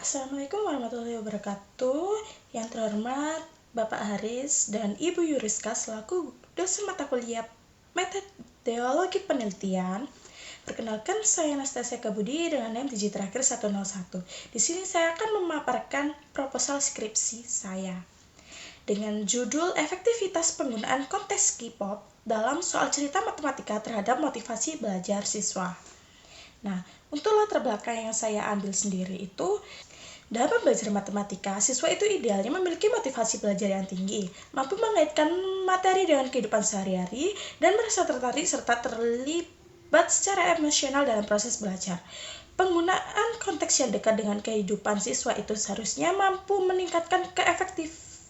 Assalamualaikum warahmatullahi wabarakatuh. Yang terhormat Bapak Haris dan Ibu Yuriska selaku dosen mata kuliah metodologi penelitian. Perkenalkan, saya Anastasia Kabudi dengan NIM Digi terakhir 101. Di sini saya akan memaparkan proposal skripsi saya dengan judul efektivitas penggunaan konteks K-pop dalam soal cerita matematika terhadap motivasi belajar siswa. Nah, untuk latar belakang yang saya ambil sendiri itu, dalam belajar matematika, siswa itu idealnya memiliki motivasi belajar yang tinggi, mampu mengaitkan materi dengan kehidupan sehari-hari, dan merasa tertarik serta terlibat secara emosional dalam proses belajar. Penggunaan konteks yang dekat dengan kehidupan siswa itu seharusnya mampu meningkatkan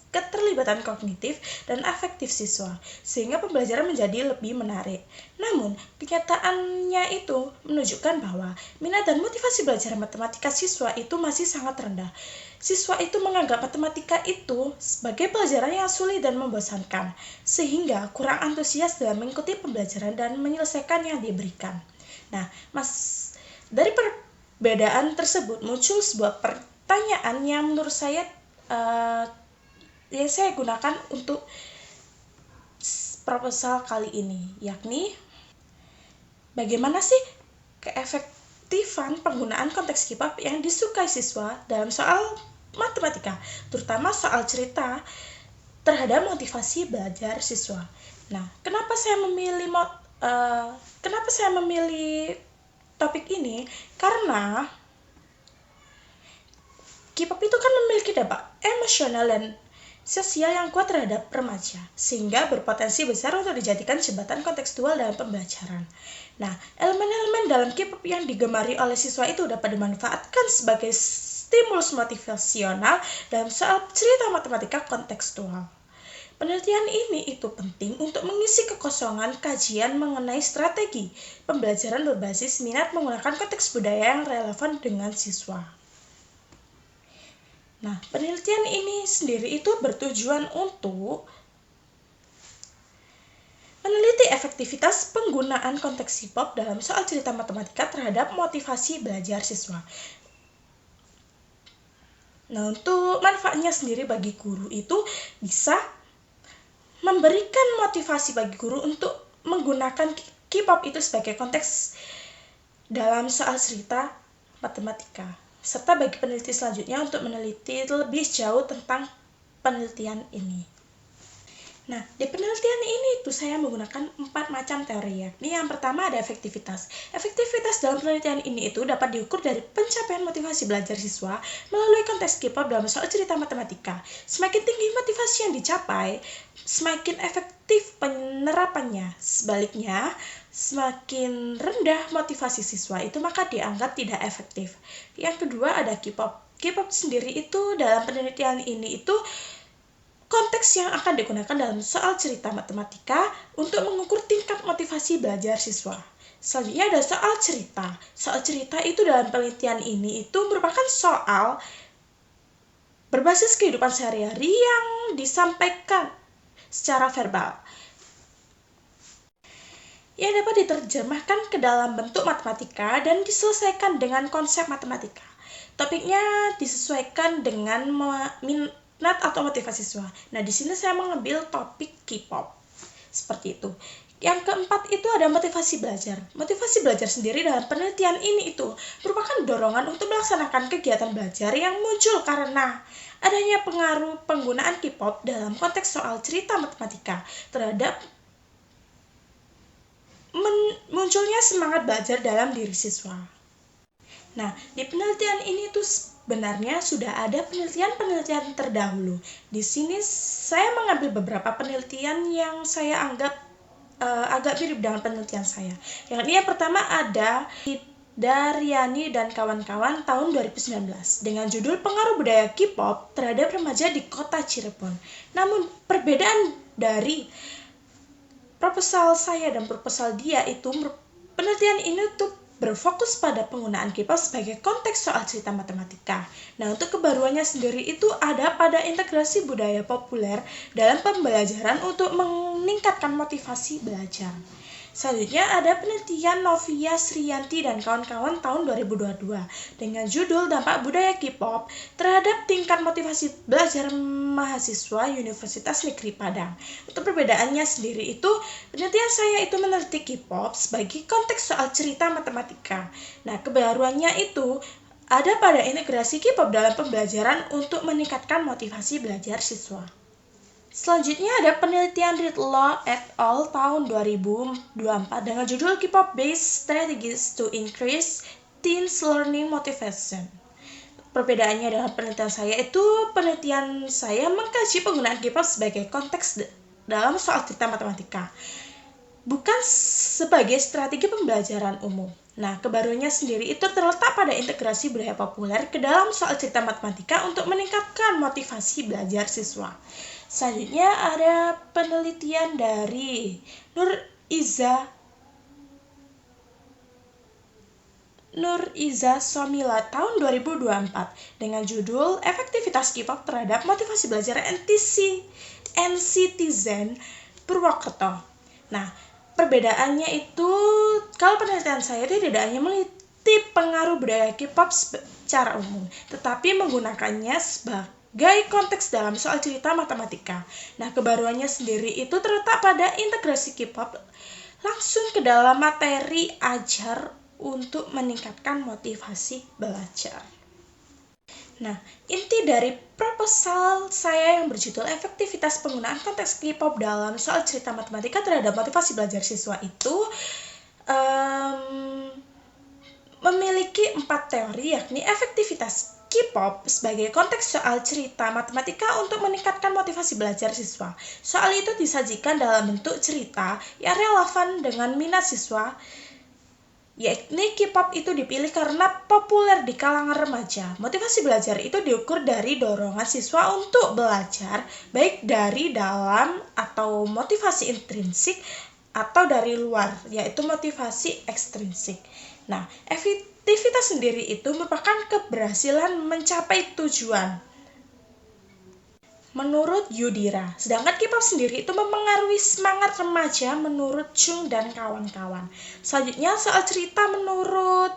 keterlibatan kognitif dan afektif siswa, sehingga pembelajaran menjadi lebih menarik. Namun, kenyataannya itu menunjukkan bahwa minat dan motivasi belajar matematika siswa itu masih sangat rendah. Siswa itu menganggap matematika itu sebagai pelajaran yang sulit dan membosankan, sehingga kurang antusias dalam mengikuti pembelajaran dan menyelesaikan yang diberikan. Nah, dari perbedaan tersebut muncul sebuah pertanyaan yang menurut saya yang saya gunakan untuk proposal kali ini, yakni bagaimana sih keefektifan penggunaan konteks K-pop yang disukai siswa dalam soal matematika, terutama soal cerita terhadap motivasi belajar siswa. Nah, kenapa saya memilih topik ini? Karena K-pop itu kan memiliki dampak emosional dan sosial yang kuat terhadap remaja, sehingga berpotensi besar untuk dijadikan jembatan kontekstual dalam pembelajaran. Nah, elemen-elemen dalam K-pop yang digemari oleh siswa itu dapat dimanfaatkan sebagai stimulus motivasional dalam soal cerita matematika kontekstual. Penelitian ini itu penting untuk mengisi kekosongan kajian mengenai strategi pembelajaran berbasis minat menggunakan konteks budaya yang relevan dengan siswa. Nah, penelitian ini sendiri itu bertujuan untuk meneliti efektivitas penggunaan konteks K-pop dalam soal cerita matematika terhadap motivasi belajar siswa. Nah, untuk manfaatnya sendiri bagi guru itu bisa memberikan motivasi bagi guru untuk menggunakan K-pop itu sebagai konteks dalam soal cerita matematika, serta bagi peneliti selanjutnya untuk meneliti lebih jauh tentang penelitian ini. Nah, di penelitian ini tuh saya menggunakan 4 macam teori, yakni yang pertama ada efektivitas. Efektivitas dalam penelitian ini itu dapat diukur dari pencapaian motivasi belajar siswa melalui konteks K-pop dalam soal cerita matematika. Semakin tinggi motivasi yang dicapai, semakin efektif penerapannya. Sebaliknya, semakin rendah motivasi siswa itu maka dianggap tidak efektif. Yang kedua ada K-pop. K-pop sendiri itu dalam penelitian ini itu konteks yang akan digunakan dalam soal cerita matematika untuk mengukur tingkat motivasi belajar siswa. Selanjutnya ada soal cerita. Soal cerita itu dalam penelitian ini itu merupakan soal berbasis kehidupan sehari-hari yang disampaikan secara verbal, yang dapat diterjemahkan ke dalam bentuk matematika dan diselesaikan dengan konsep matematika. Topiknya disesuaikan dengan minat atau motivasi siswa. Nah, di sini saya mengambil topik K-pop. Seperti itu. Yang keempat itu ada motivasi belajar. Motivasi belajar sendiri dalam penelitian ini itu merupakan dorongan untuk melaksanakan kegiatan belajar yang muncul karena adanya pengaruh penggunaan K-pop dalam konteks soal cerita matematika terhadap munculnya semangat belajar dalam diri siswa. Nah, di penelitian ini tuh sebenarnya sudah ada penelitian terdahulu. Di sini saya mengambil beberapa penelitian yang saya anggap agak mirip dengan penelitian saya. Yang pertama ada Daryani dan kawan-kawan tahun 2019 dengan judul Pengaruh Budaya K-pop terhadap Remaja di Kota Cirebon. Namun perbedaan dari proposal saya dan proposal dia itu, penelitian ini tuh berfokus pada penggunaan K-pop sebagai konteks soal cerita matematika. Nah, untuk kebaruannya sendiri itu ada pada integrasi budaya populer dalam pembelajaran untuk meningkatkan motivasi belajar. Selanjutnya ada penelitian Novia Sriyanti dan kawan-kawan tahun 2022 dengan judul Dampak Budaya K-pop terhadap tingkat motivasi belajar mahasiswa Universitas Negeri Padang. Untuk perbedaannya sendiri itu, penelitian saya itu meneliti K-pop sebagai konteks soal cerita matematika. Nah, kebaruannya itu ada pada integrasi K-pop dalam pembelajaran untuk meningkatkan motivasi belajar siswa. Selanjutnya ada penelitian Ridlaw et al. Tahun 2024 dengan judul K-pop Based Strategies to Increase Teens Learning Motivation. Perbedaannya dengan penelitian saya mengkaji penggunaan K-pop sebagai konteks dalam soal cerita matematika, bukan sebagai strategi pembelajaran umum. Nah, kebaruannya sendiri itu terletak pada integrasi budaya populer ke dalam soal cerita matematika untuk meningkatkan motivasi belajar siswa. Selanjutnya ada penelitian dari Nur Iza Somila tahun 2024 dengan judul Efektivitas K-pop terhadap Motivasi Belajar NCTzen Purwokerto. Nah, perbedaannya itu, kalau penelitian saya itu tidak hanya meneliti pengaruh budaya K-pop secara umum, tetapi menggunakannya sebagai konteks dalam soal cerita matematika. Nah, kebaruannya sendiri itu terletak pada integrasi K-pop langsung ke dalam materi ajar untuk meningkatkan motivasi belajar. Nah, inti dari proposal saya yang berjudul Efektivitas Penggunaan Konteks K-pop dalam Soal Cerita Matematika terhadap Motivasi Belajar Siswa itu memiliki 4 teori, yakni efektivitas K-pop sebagai konteks soal cerita matematika untuk meningkatkan motivasi belajar siswa. Soal itu disajikan dalam bentuk cerita yang relevan dengan minat siswa, yakni K-pop itu dipilih karena populer di kalangan remaja. Motivasi belajar itu diukur dari dorongan siswa untuk belajar, baik dari dalam atau motivasi intrinsik atau dari luar, yaitu motivasi ekstrinsik. Nah, efektivitas sendiri itu merupakan keberhasilan mencapai tujuan menurut Yudhira. Sedangkan K-pop sendiri itu mempengaruhi semangat remaja menurut Chung dan kawan-kawan. Selanjutnya soal cerita menurut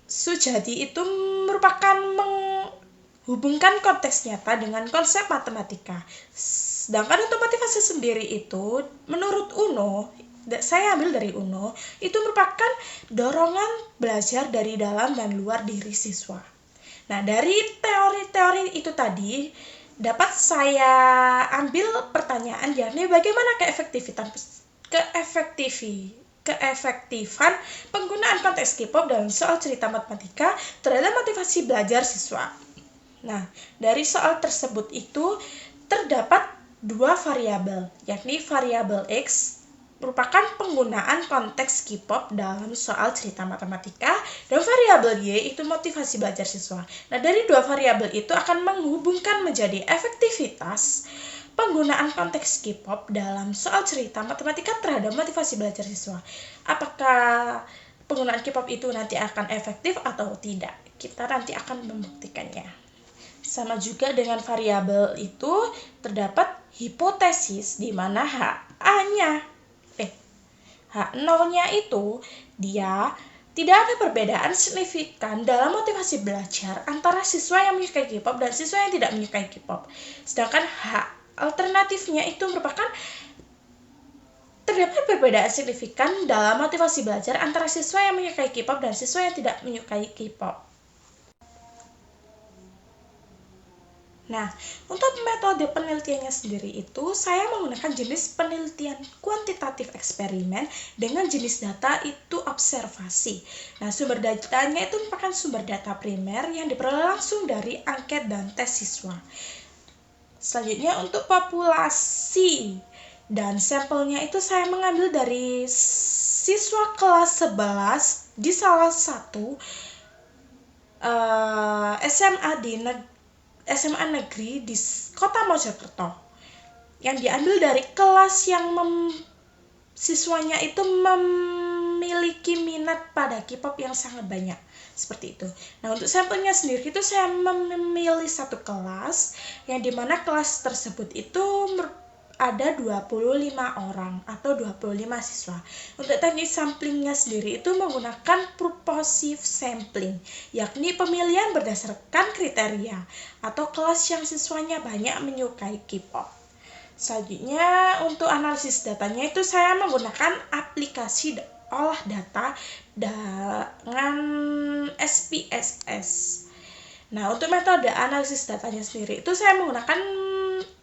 Sujadi itu merupakan menghubungkan konteks nyata dengan konsep matematika. Sedangkan untuk motivasi sendiri itu menurut Uno, saya ambil dari Uno, itu merupakan dorongan belajar dari dalam dan luar diri siswa. Nah, dari teori-teori itu tadi dapat saya ambil pertanyaan, yakni bagaimana keefektifan penggunaan konteks K-pop dalam soal cerita matematika terhadap motivasi belajar siswa. Nah, dari soal tersebut itu terdapat 2 variabel, yakni variabel X merupakan penggunaan konteks K-pop dalam soal cerita matematika, dan variabel Y itu motivasi belajar siswa. Nah, dari 2 variabel itu akan menghubungkan menjadi efektivitas penggunaan konteks K-pop dalam soal cerita matematika terhadap motivasi belajar siswa. Apakah penggunaan K-pop itu nanti akan efektif atau tidak? Kita nanti akan membuktikannya. Sama juga dengan variabel itu terdapat hipotesis di mana H0-nya itu dia tidak ada perbedaan signifikan dalam motivasi belajar antara siswa yang menyukai K-pop dan siswa yang tidak menyukai K-pop. Sedangkan H alternatifnya itu merupakan terdapat perbedaan signifikan dalam motivasi belajar antara siswa yang menyukai K-pop dan siswa yang tidak menyukai K-pop. Nah, untuk metode penelitiannya sendiri itu, saya menggunakan jenis penelitian kuantitatif eksperimen dengan jenis data itu observasi. Nah, sumber datanya itu merupakan sumber data primer yang diperoleh langsung dari angket dan tes siswa. Selanjutnya, untuk populasi dan sampelnya itu saya mengambil dari siswa kelas 11 di salah satu SMA negeri di Kota Mojokerto, yang diambil dari kelas yang siswanya itu memiliki minat pada K-pop yang sangat banyak, seperti itu. Nah, untuk sampelnya sendiri itu saya memilih satu kelas, yang dimana kelas tersebut itu ada 25 orang atau 25 siswa. Untuk teknik samplingnya sendiri itu menggunakan purposive sampling, yakni pemilihan berdasarkan kriteria atau kelas yang siswanya banyak menyukai K-pop. Selanjutnya untuk analisis datanya itu saya menggunakan aplikasi olah data dengan SPSS. Nah, untuk metode analisis datanya sendiri itu saya menggunakan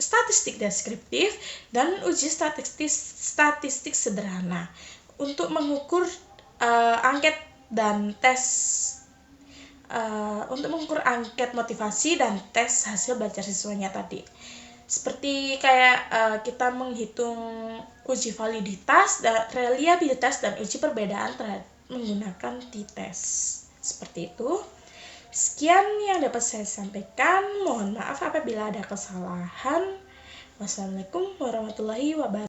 statistik deskriptif dan uji statistik sederhana untuk mengukur angket dan tes untuk mengukur angket motivasi dan tes hasil belajar siswanya tadi. Seperti kayak kita menghitung uji validitas, reliabilitas, dan uji perbedaan menggunakan t-test. Seperti itu. Sekian yang dapat saya sampaikan. Mohon maaf apabila ada kesalahan. Wassalamualaikum warahmatullahi wabarakatuh.